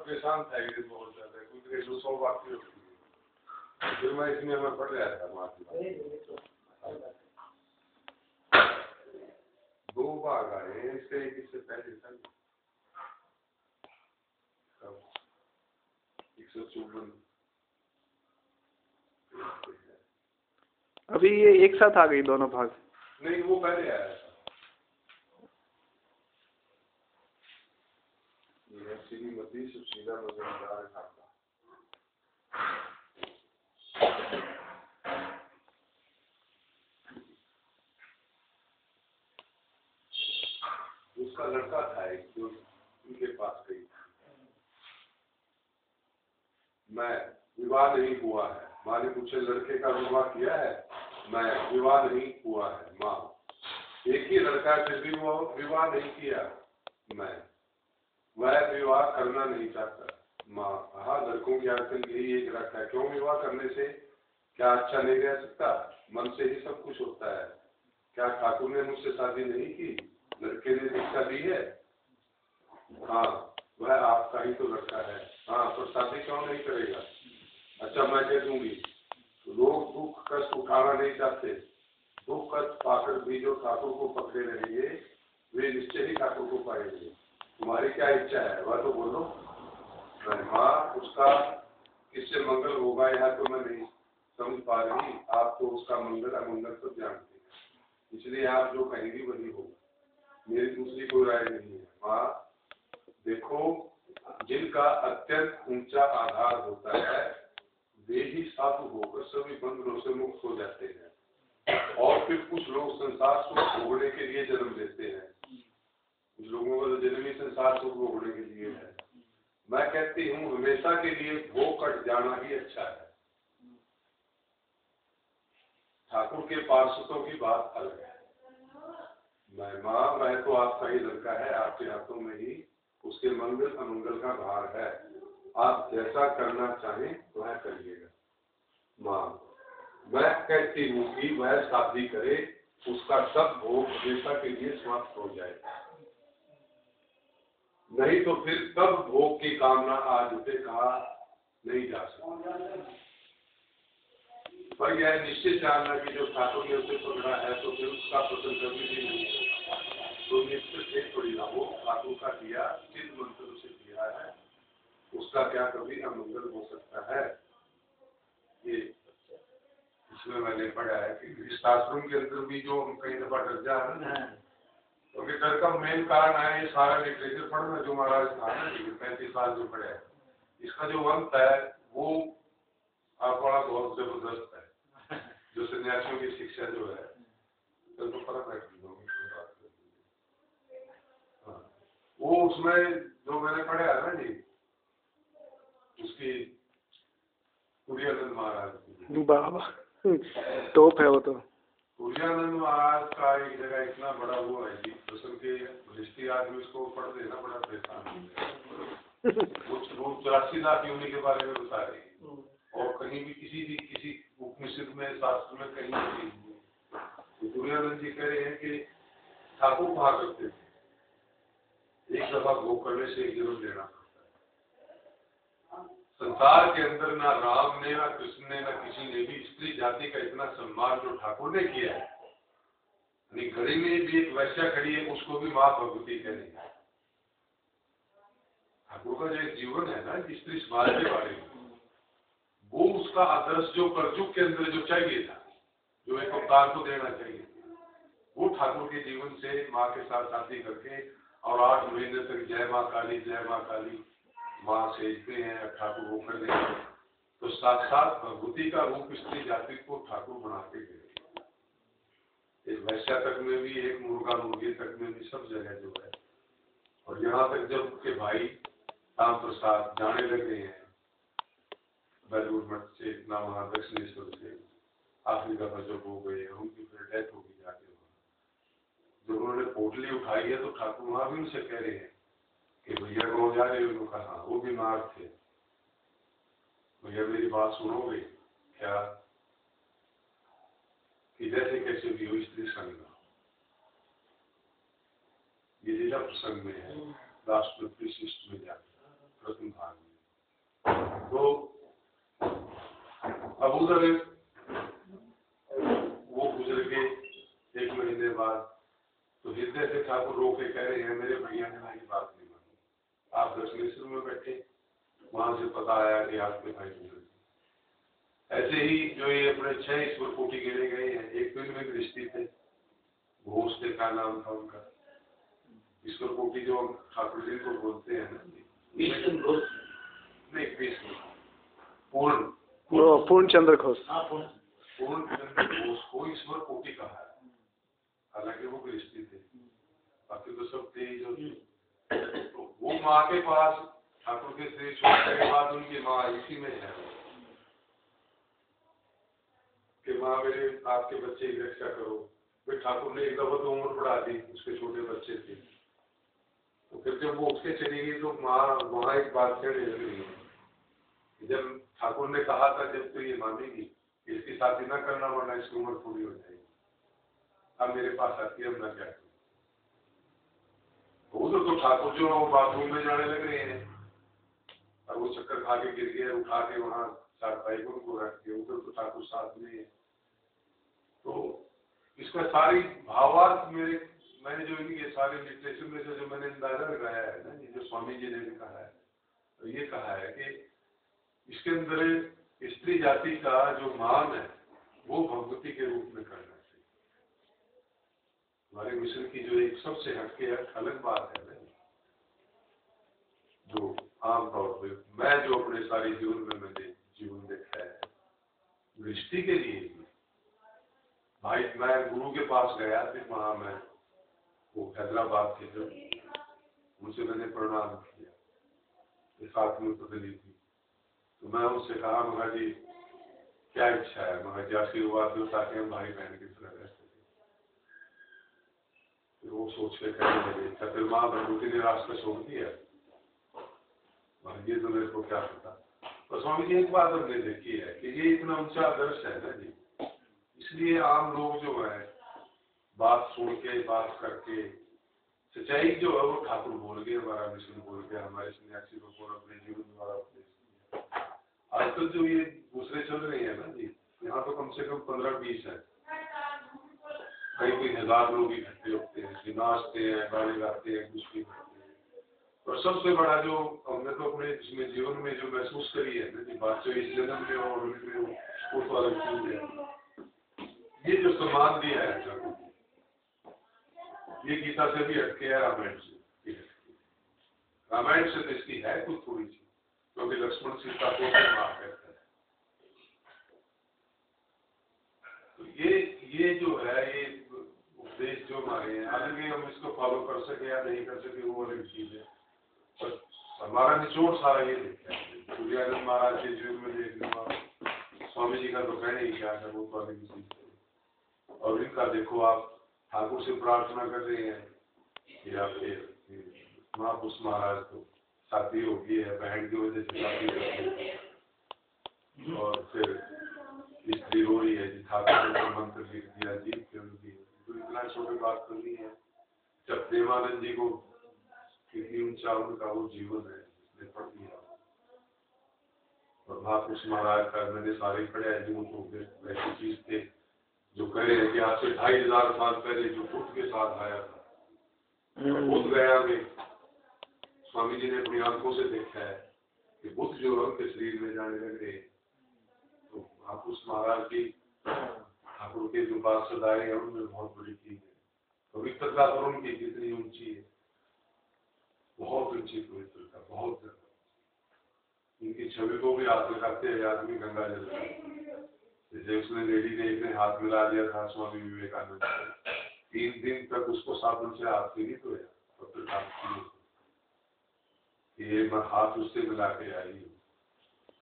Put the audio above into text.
परेशान था एक दिन बहुत ज्यादा, कुछ घरेलू 100 बातें होती है, फिर मैं इसमें मैं पढ़ रहा था माफी। 2 भाग आए इससे, एक इससे पहले था 154। अभी ये एक साथ आ गई दोनों भाग? नहीं, वो पहले आया था। ये श्रीमती सुशीला मजूमदार ठाकुर, उसका लड़का था एक जो उनके पास गई। मैं विवाह नहीं हुआ है, माँ ने पूछे लड़के का विवाह किया है? मैं विवाह नहीं हुआ है माँ। एक ही लड़का है फिर भी वो विवाह नहीं किया। मैं वह विवाह करना नहीं चाहता माँ। हाँ, लड़कों की आदत यही एक रखा है, क्यों विवाह करने से क्या अच्छा नहीं रह सकता? मन से ही सब कुछ होता है। क्या ठाकुर ने मुझसे शादी नहीं की? लड़के ने दीक्षा दी है। हाँ, वह आपका ही तो लड़का है। हाँ, तो शादी क्यों नहीं करेगा? अच्छा, मैं कह दूंगी। लोग दुख कष्ट उठाना नहीं चाहते, दुख कष्ट पाकर भी जो ठाकुर को पकड़े रहेंगे वे निश्चय ही ठाकुर को पाएंगे। तुम्हारी क्या इच्छा है वह तो बोलो। माँ, उसका किससे मंगल होगा यह तो मैं नहीं समझ पा रही। आप तो उसका मंगल अमंगल सब जानते हैं, इसलिए आप जो कहेंगी वही होगा। मेरी दूसरी कोई राय नहीं है। माँ देखो, जिनका अत्यंत ऊंचा आधार होता है वे ही साधु होकर सभी बंधनों से मुक्त हो जाते हैं। और फिर कुछ लोग संसार सुख भोगने के लिए जन्म लेते हैं। कुछ लोगों का तो जन्म ही संसार सुख भोगने के लिए है। मैं कहती हूँ हमेशा के लिए भोग कट जाना ही अच्छा है। ठाकुर के पार्षदों की बात अलग है। मैं माँ, वह तो आपका ही लड़का है, आपके हाथों में ही उसके मंगल अमंगल का भार है। आप जैसा करना चाहें वह करिएगा। माँ, मैं कहती हूँ कि वह शादी करे, उसका सब भोग हमेशा के लिए समाप्त हो जाए। नहीं तो फिर कब भोग की कामना आज उसे कहा नहीं जा सकती। पर यह निश्चित जानना कि जो ठाकुर ने उसे पकड़ा है तो फिर उसका पसंद कभी भी नहीं है। तो निश्चित एक थोड़ी ना हो, ठाकुर का दिया चित मंत्र उसे दिया है, उसका क्या कभी अमंगल हो सकता है? ये इसमें मैंने पढ़ा है कि गृहस्थाश्रम के अंदर भी जो हम कई दफा डर जा रहे हैं, क्योंकि डर का मेन कारण है ये सारा लिटरेचर पढ़ना जो महाराज था ना 35 साल जो पढ़े, इसका जो अंत है वो बड़ा बहुत जबरदस्त है। जो सन्यासियों की शिक्षा जो है तो फर्क है। वो उसमें जो मैंने पढ़ा है ना जी, उसकी सूर्यानंद महाराज की बाबा टॉप है वो तो। सूर्यानंद महाराज का एक जगह इतना बड़ा वो है जी, दर्शन के दृष्टि आदमी उसको पढ़ देना बड़ा परेशान वो 84 लाख योनि के बारे में बता रही है, और कहीं भी किसी उपनिषद में शास्त्र में कहीं नहीं। तो सूर्यानंद जी कह रहे हैं कि ठाकुर कहा करते थे एक दफा भोग करने से एक जन्म लेना पड़ता है। संसार के अंदर ना राम ने ना कृष्ण ने ना किसी ने भी स्त्री जाति का इतना सम्मान जो ठाकुर ने किया है। घड़ी में भी एक वैश्या खड़ी है, उसको भी माँ भगवती कहेंगे। ठाकुर का जो जीवन है ना स्त्री समाज के बारे में, वो उसका आदर्श जो कलयुग के अंदर जो चाहिए था, जो एक अवतार को देना चाहिए, वो ठाकुर के जीवन से माँ के साथ शादी करके और 8 महीने तक जय माँ काली माँ सेजते हैं ठाकुर होकर देते, तो साक्षात भगवती का रूप स्त्री जाति को ठाकुर बनाते गए। एक वैश्या तक में भी, एक मुर्गा मुर्गी तक में भी, सब जगह जो है। और यहाँ तक जब के भाई राम प्रसाद जाने लगे हैं बैलूर मठ से, इतना वहाँ दक्षिणेश्वर से आखिरी दफा जब हो गए हैं, उनकी फिर डेथ होगी जाके। जब उन्होंने पोटली उठाई है तो ठाकुर वहां भी उनसे कह रहे हैं कि भैया गाँव जा रहे हो? कहा वो बीमार थे, भैया मेरी बात सुनोगे क्या? कि जैसे कैसे भी हो स्त्री संग, ये लीला प्रसंग में है, राष्ट्रपति शिष्ट में जाकर प्रथम भाग। तो अब उधर वो गुजर के 1 महीने बाद तो हृदय से ठाकुर रो के कह रहे हैं, मेरे भैया ने मेरी बात नहीं मानी, आप दक्षिणेश्वर में बैठे, वहां से पता आया कि आपके भाई गुजर गए। ऐसे ही जो ये अपने 6 ईश्वर कोटि गिने गए हैं, एक तो इनमें दृष्टि थे, घोष के का नाम था उनका, ईश्वर कोटि जो हम ठाकुर जी को बोलते हैं ना, नहीं कृष्ण पूर्ण चंद्र घोष, पूर्ण चंद्र घोष को ईश्वर कोटि कहा है, हालांकि वो गृहस्थी थे, बाकी तो सब थे जो तो वो माँ के पास ठाकुर के शरीर छोड़ने के बाद उनकी माँ इसी में है कि माँ मेरे आपके बच्चे की रक्षा करो। फिर ठाकुर ने एक दफा तो उम्र बढ़ा दी, उसके छोटे बच्चे थे, तो फिर जब वो उठ के चली गई तो माँ वहां एक बात कहने लग रही है, जब ठाकुर ने कहा था जब तो ये मानेगी इसकी शादी ना करना वरना इसकी उम्र पूरी हो जाएगी, अब मेरे पास आती है, अब मैं क्या करूँ। उधर तो ठाकुर जो बाथरूम में जाने लग रहे हैं, और वो चक्कर खा के गिर गया, उठा के वहां चारपाई को उनको रख के, उधर तो ठाकुर साथ में है। तो इसका सारी भावार्थ मैंने जो इनके सारे लिटरेचर में से जो मैंने अंदाजा लगाया है ना, जो स्वामी जी ने भी कहा है, तो ये कहा है कि इसके अंदर स्त्री जाति का जो मान है वो भगवती के रूप में करना चाहिए। हमारे मिशन की जो एक सबसे हटके अलग बात है ना, जो आमतौर पर मैं जो अपने सारे जीवन में मैंने जीवन देखा है, दृष्टि के लिए भाई मैं गुरु के पास गया फिर वहां मैं वो हैदराबाद थे जब उनसे मैंने प्रणाम किया, साथ में पत्नी थी, तो मैं उनसे कहा महा जी क्या इच्छा है, महा जी आशीर्वाद दो ताकि हम भाई बहन की तरह रह सके। फिर वो सोच के कहने लगे, अच्छा फिर माँ भगवती ने रास्ता छोड़ दिया, ये तो मेरे को क्या पता। तो स्वामी जी एक बात हमने देखी है कि ये इतना ऊंचा आदर्श है ना जी, इसलिए आम लोग जो है बात सुन के बात करके सच्चाई जो है वो ठाकुर बोल गए, हमारा मिशन बोल गया, हमारे सन्यासी को अपने जीवन द्वारा उपदेश किया। आजकल जो ये दूसरे चल रहे हैं ना जी, यहाँ तो कम से कम 15-20 है, कई 1000 लोग इकट्ठे होते हैं, नाचते हैं, गाने गाते हैं, कुछ भी करते हैं। और सबसे बड़ा जो हमने तो अपने इसमें जीवन में जो महसूस करी है ना जी बात, जो इस जन्म में और उस वाले चीज है, ये जो सम्मान दिया है ये गीता से भी हटके है, रामायण से। रामायण से तो इसकी है कुछ थोड़ी सी, क्योंकि लक्ष्मण सीता को मार कहता है। तो ये जो है ये उपदेश जो हमारे हैं, हालांकि हम इसको फॉलो कर सके या नहीं कर सके वो अलग चीज है, पर हमारा निचोड़ सारा ये देखा है। सूर्यानंद महाराज के जीवन में देख लो, स्वामी जी का तो कहने ही क्या है, वो तो अलग चीज है। और इनका देखो आप ठाकुर से प्रार्थना कर रहे हैं कि आपके महापुरुष महाराज को शादी हो गई है, बहन की वजह से शादी कर, और फिर स्त्री रो रही है जी ठाकुर ने मंत्र लिख दिया जी क्यों दी, तो इतना छोटी बात तो नहीं है। जब प्रेमानंद जी को कितनी ऊंचा उनका वो जीवन है जिसने पढ़ दिया, और महापुरुष महाराज का मैंने सारे पढ़े हैं जो तो वैसी चीज थे जो कह रहे हैं कि आज से 2500 साल पहले जो बुद्ध के साथ आया था, बुद्ध गया में स्वामी जी ने अपनी आंखों से देखा है कि बुद्ध जो उनके शरीर में जाने लगे, तो महापुरुष महाराज की ठाकुर के जो बात सदाए हैं उनमें बहुत बड़ी चीज है। पवित्रता तो उनकी जितनी ऊंची है, बहुत ऊंची पवित्रता, बहुत ज्यादा। उनकी छवि को भी हाथ लगाते हैं आदमी गंगा जल में, जैसे उसने लेडी ने एक हाथ मिला लिया था स्वामी विवेकानंद, 3 दिन तक उसको साबुन से हाथ भी नहीं धोया, ये मैं हाथ उससे मिला के आई।